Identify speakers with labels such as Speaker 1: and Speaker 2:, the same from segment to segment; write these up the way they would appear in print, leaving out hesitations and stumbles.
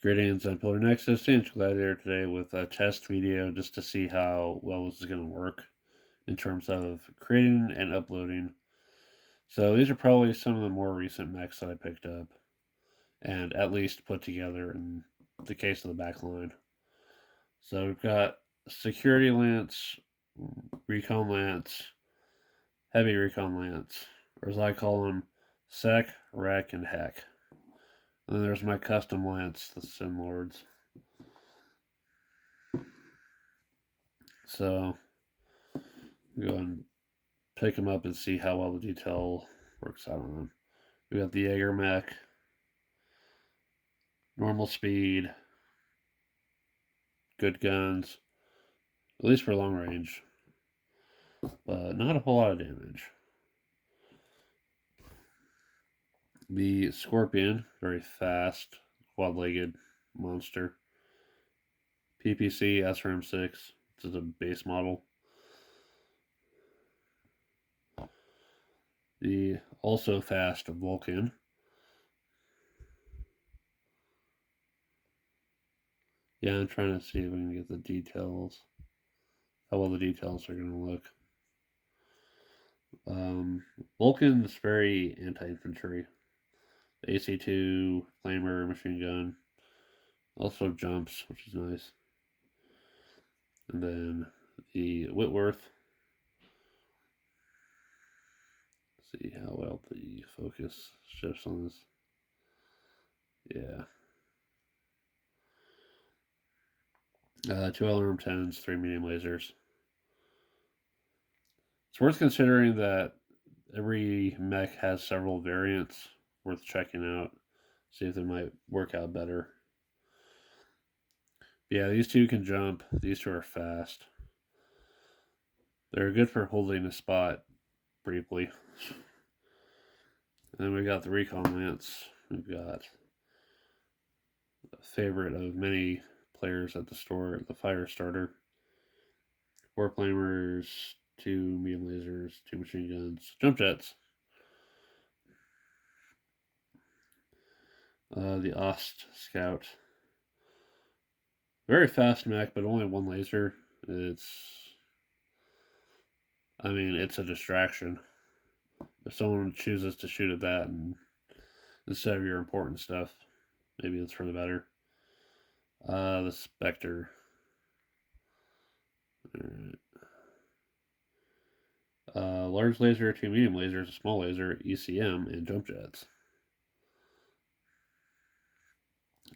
Speaker 1: Greetings, I'm Pillar Nexus, and glad here today with a test video just to see how well this is going to work in terms of creating and uploading. So these are probably some of the more recent mechs that I picked up and at least put together in the case of the backline. So we've got Security Lance, Recon Lance, Heavy Recon Lance, or as I call them, Sec, Rec, and Heck. And then there's my custom Lance, the Sin Lords. So go and pick them up and see how well the detail works out on them. We got the Jaeger mech, normal speed, good guns, at least for long range, but not a whole lot of damage. The Scorpion, very fast, quad-legged monster. PPC SRM6, this is a base model. The also fast Vulcan. Yeah, I'm trying to see if we can get the details, how well the details are going to look. Vulcan's very anti-infantry. The AC2 flamer machine gun also jumps, which is nice. And then the Whitworth. Let's see how well the focus shifts on this. Yeah. 2 LRM-10s, 3 medium lasers. It's worth considering that every mech has several variants worth checking out. See if they might work out better. Yeah, these two can jump. These two are fast. They're good for holding a spot briefly. And then we got the Recon Lance. We've got a favorite of many players at the store, the Fire Starter. 4 flamers, 2 medium lasers, 2 machine guns, jump jets. The Ost Scout. Very fast mech, but only 1 laser. It's a distraction. If someone chooses to shoot at that instead of your important stuff, maybe it's for the better. The Spectre. Alright. Large laser, 2 medium lasers, a small laser, ECM, and jump jets.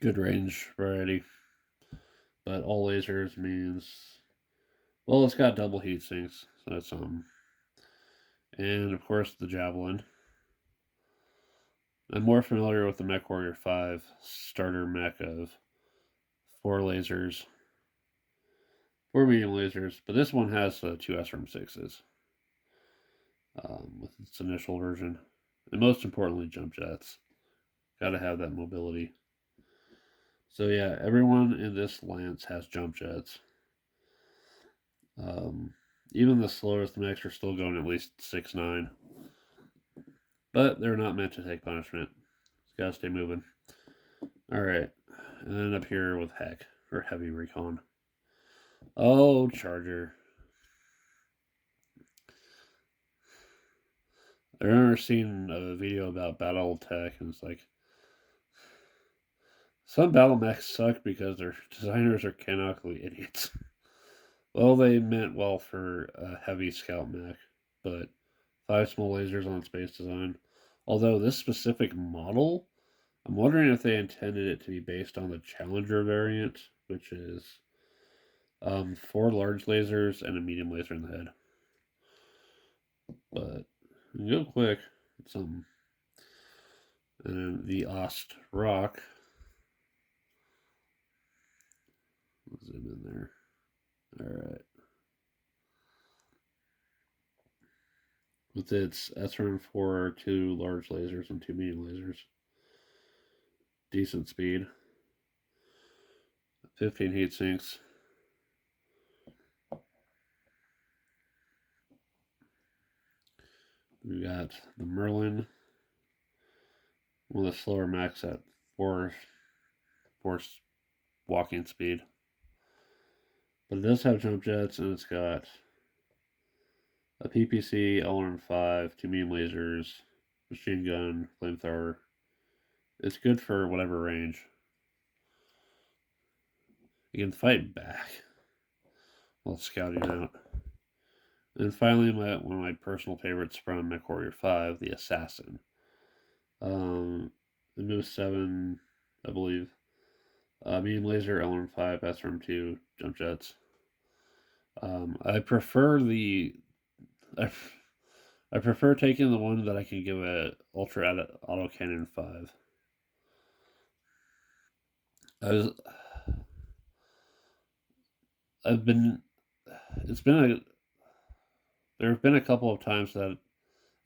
Speaker 1: Good range variety. But all lasers means, well, it's got double heat sinks, so that's and of course the Javelin. I'm more familiar with the MechWarrior 5 starter mech of 4 lasers, 4 medium lasers, but this one has 2 SRM6s with its initial version. And most importantly, jump jets. Gotta have that mobility. So yeah, everyone in this Lance has jump jets. Even the slowest mechs are still going at least 6.9. But they're not meant to take punishment. Just gotta stay moving. Alright. And then up here with Heck, or Heavy Recon. Oh, Charger. I remember seeing a video about BattleTech, and it's like, some BattleMechs suck because their designers are canonically idiots. Well, they meant well for a heavy scout mech, but 5 small lasers on space design. Although this specific model, I'm wondering if they intended it to be based on the Challenger variant, which is 4 large lasers and a medium laser in the head. But go quick. It's And then the Ost Rock. Let's zoom in there. Alright. With its SRM4, 2 large lasers and 2 medium lasers. Decent speed. 15 heat sinks. We got the Merlin. One of the slower mechs at 4 horse walking speed. But it does have jump jets, and it's got a PPC, LRM-5, 2 medium lasers, machine gun, flamethrower. It's good for whatever range. You can fight back while scouting out. And finally, one of my personal favorites from MechWarrior 5, the Assassin. The newest 7, I believe. Medium laser, LRM-5, SRM-2, jump jets. I prefer the I prefer taking the one that I can give a ultra autocannon 5. I was I've been it's been a there have been a couple of times that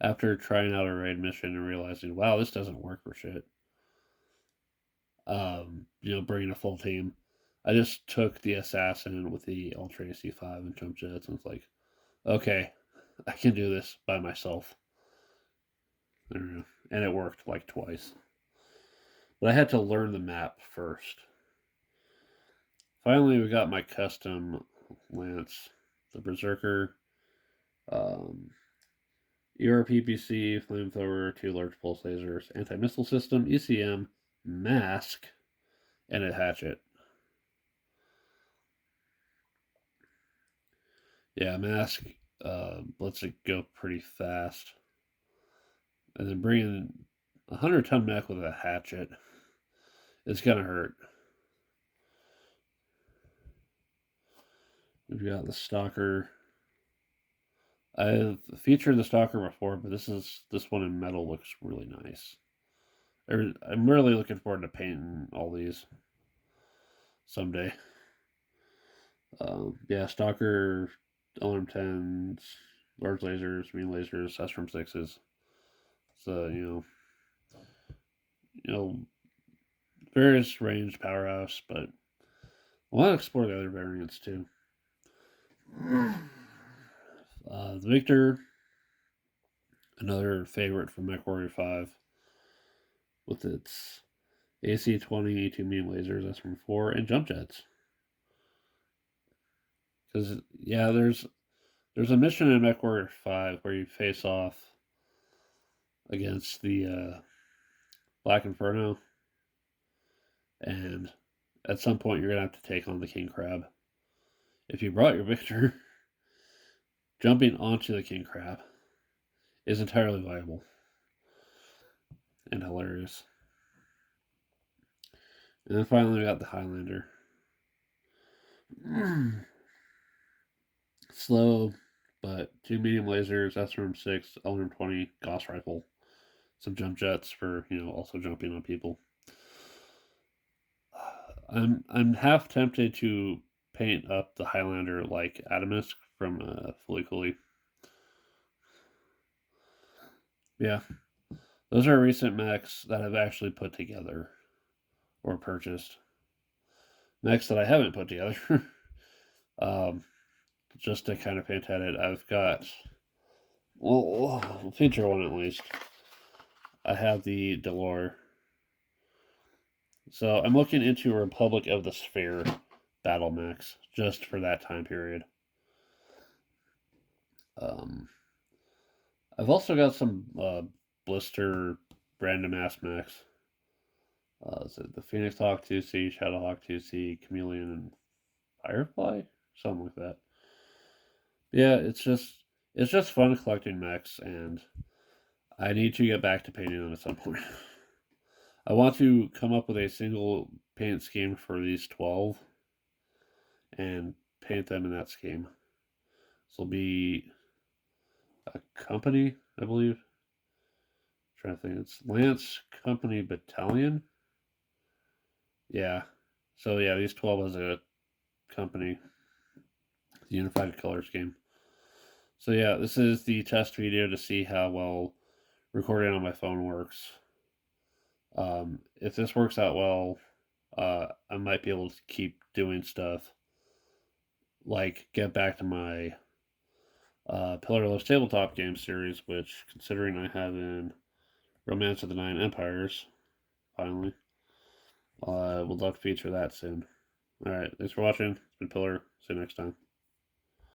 Speaker 1: after trying out a raid mission and realizing, wow, this doesn't work for shit. Bringing a full team. I just took the assassin with the Ultra AC5 and jump jets, and it's like, okay, I can do this by myself. I don't know. And it worked like twice. But I had to learn the map first. Finally, we got my custom lance, the Berserker, ERPPC, flamethrower, 2 large pulse lasers, anti-missile system, ECM, mask, and a hatchet. Yeah, mask lets it go pretty fast. And then bringing a 100-ton mech with a hatchet is going to hurt. We've got the Stalker. I've featured the Stalker before, but this one in metal looks really nice. I'm really looking forward to painting all these someday. Stalker, LM10s, large lasers, medium lasers, SRM 6s. So, various range powerhouse, but I want to explore the other variants too. The Victor, another favorite from MechWarrior 5, with its AC-20, 2 medium lasers, SRM-4, and jump jets. Because there's a mission in MechWarrior 5 where you face off against the Black Inferno, and at some point you're gonna have to take on the King Crab. If you brought your Victor, jumping onto the King Crab is entirely viable and hilarious. And then finally we got the Highlander. Slow, but 2 medium lasers, SRM-6, LRM-20, Gauss rifle, some jump jets for also jumping on people. I'm half tempted to paint up the Highlander like Adamus from Fully Cooley. Yeah, those are recent mechs that I've actually put together or purchased. Mechs that I haven't put together. Just to kind of paint at it, I've got, well, feature one at least. I have the Delore. So I'm looking into Republic of the Sphere BattleMechs just for that time period. I've also got some blister random ass mechs. So the Phoenix Hawk 2C, Shadowhawk 2C, Chameleon, and Firefly, something like that. Yeah, it's just fun collecting mechs, and I need to get back to painting them at some point. I want to come up with a single paint scheme for these 12 and paint them in that scheme. This will be a company, I believe. I'm trying to think. It's Lance Company Battalion. Yeah. So yeah, these 12 as a company. The Unified Color Scheme. So yeah, this is the test video to see how well recording on my phone works. If this works out well, I might be able to keep doing stuff like get back to my Pillarless tabletop game series, which, considering I have in Romance of the Nine Empires, finally, We'll look to feature that soon. All right, thanks for watching. It's been Pillar. See you next time.